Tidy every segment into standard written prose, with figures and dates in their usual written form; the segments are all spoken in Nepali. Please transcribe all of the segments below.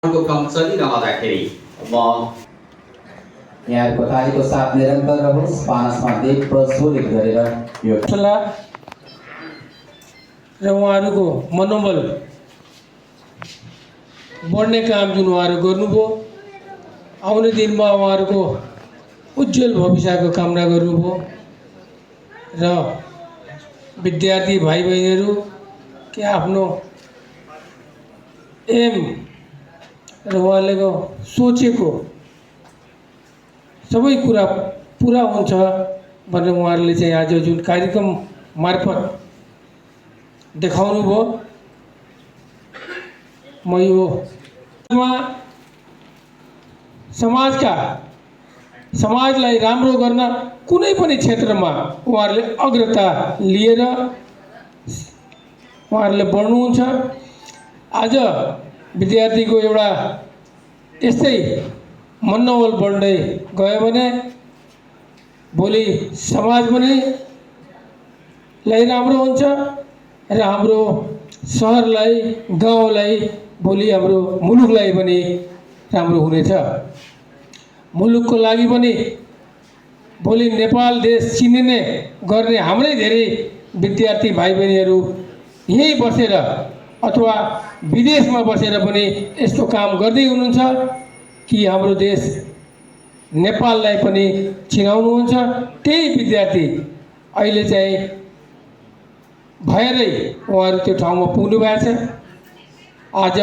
को काम चलिरहँदाखेरि म यहाँको कार्यको साथ निरन्तर रहोस्। पानसमा दीप प्रज्वलित गरेर यो सल्लाह र उहाँहरूको मनोबल बढ्ने काम जुन उहाँहरू गर्नुभयो, आउने दिनमा उहाँहरूको उज्जवल भविष्यको कामना गर्नुभयो र विद्यार्थी भाइ बहिनीहरू के आफ्नो एम र उहाँले सोचेको सबै कुरा पुरा हुन्छ भनेर उहाँहरूले चाहिँ आज जुन कार्यक्रम मार्फत देखाउनु भयो, म यो समाजलाई राम्रो गर्न कुनै पनि क्षेत्रमा उहाँहरूले अग्रता लिएर उहाँहरूले बढ्नुहुन्छ। आज विद्यार्थीको एउटा यस्तै मनोबल बढ्दै गयो भने भोलि समाज पनि लाई राम्रो हुन्छ र हाम्रो सहरलाई, गाउँलाई, भोलि हाम्रो मुलुकलाई पनि राम्रो हुनेछ। मुलुकको लागि पनि भोलि नेपाल देश चिनिने गर्ने हाम्रै धेरै विद्यार्थी भाइ बहिनीहरू यहीँ बसेर अथवा विदेशमा बसेर पनि यस्तो काम गर्दै हुनुहुन्छ कि हाम्रो देश नेपाललाई पनि चिनाउनुहुन्छ। त्यही विद्यार्थी अहिले चाहिँ भएरै उहाँहरू त्यो ठाउँमा पुग्नु भएको छ। आज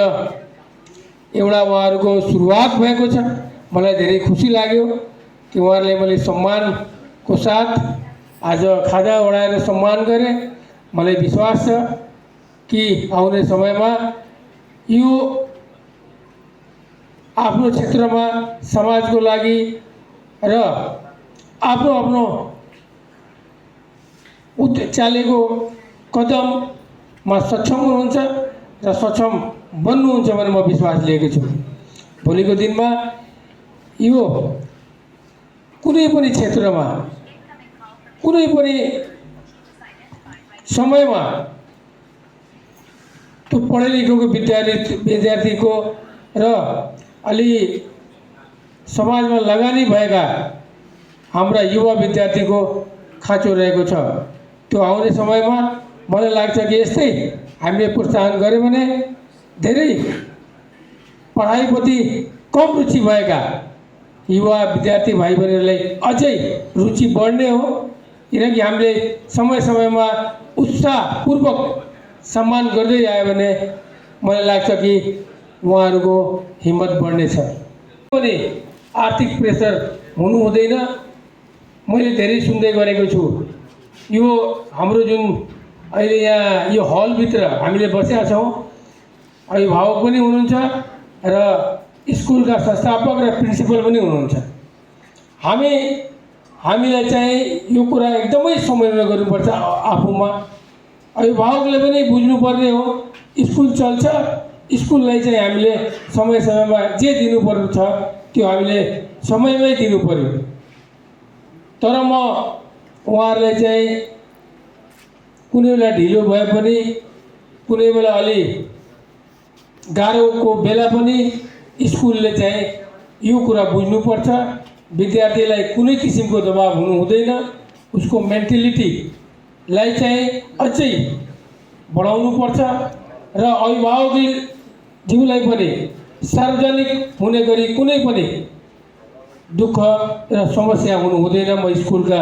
एउटा उहाँहरूको सुरुवात भएको छ। मलाई धेरै खुसी लाग्यो कि उहाँहरूलाई मैले सम्मानको साथ आज खाजा ओढाएर सम्मान गरेँ। मलाई विश्वास छ कि आउने समयमा यो आफ्नो क्षेत्रमा समाजको लागि र आफ्नो आफ्नो चालेको कदममा सक्षम हुनुहुन्छ र सक्षम बन्नुहुन्छ भनेर म विश्वास लिएको छु। भोलिको दिनमा यो कुनै पनि क्षेत्रमा, कुनै पनि समयमा त्यो पढे लेखेको विद्यार्थीको र अलि समाजमा लगानी भएका हाम्रा युवा विद्यार्थीको खाँचो रहेको छ। त्यो आउने समयमा मलाई लाग्छ कि यस्तै हामीले प्रोत्साहन गऱ्यौँ भने धेरै पढाइप्रति कम रुचि भएका युवा विद्यार्थी भाइ बहिनीहरूलाई अझै रुचि बढ्ने हो। किनकि हामीले समय समयमा उत्साहपूर्वक सम्मान गर्दै आयो भने मलाई लाग्छ कि उहाँहरूको हिम्मत बढ्नेछ। पनि आर्थिक प्रेसर हुनु हुँदैन। मैले धेरै सुन्दै गरेको छु, यो हाम्रो जुन अहिले यहाँ यो हलभित्र हामीले बसेका छौँ, अभिभावक पनि हुनुहुन्छ र स्कुलका संस्थापक र प्रिन्सिपल पनि हुनुहुन्छ। हामीलाई चाहिँ यो कुरा एकदमै संवेदना गर्नुपर्छ। आफूमा अभिभावकले पनि बुझ्नुपर्ने हो, स्कुल चल्छ, स्कुललाई चाहिँ हामीले समय समयमा जे दिनुपर्छ त्यो हामीले समयमै दिनु पर्यो। तर म उहाँहरूलाई चाहिँ कुनै बेला ढिलो भए पनि, कुनै बेला अलि गाह्रोको बेला पनि स्कुलले चाहिँ यो कुरा बुझ्नुपर्छ। विद्यार्थीलाई कुनै किसिमको दबाब हुनु हुँदैन। उसको मेन्टालिटीलाई चाहिँ अझै बढाउनुपर्छ र अभिभावकज्यूलाई पनि सार्वजनिक हुने गरी कुनै पनि दुःख र समस्या हुनु हुँदैन। म स्कुलका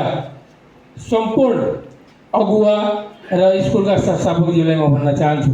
सम्पूर्ण अगुवा र स्कुलका संस्थापकज्यूलाई म भन्न चाहन्छु।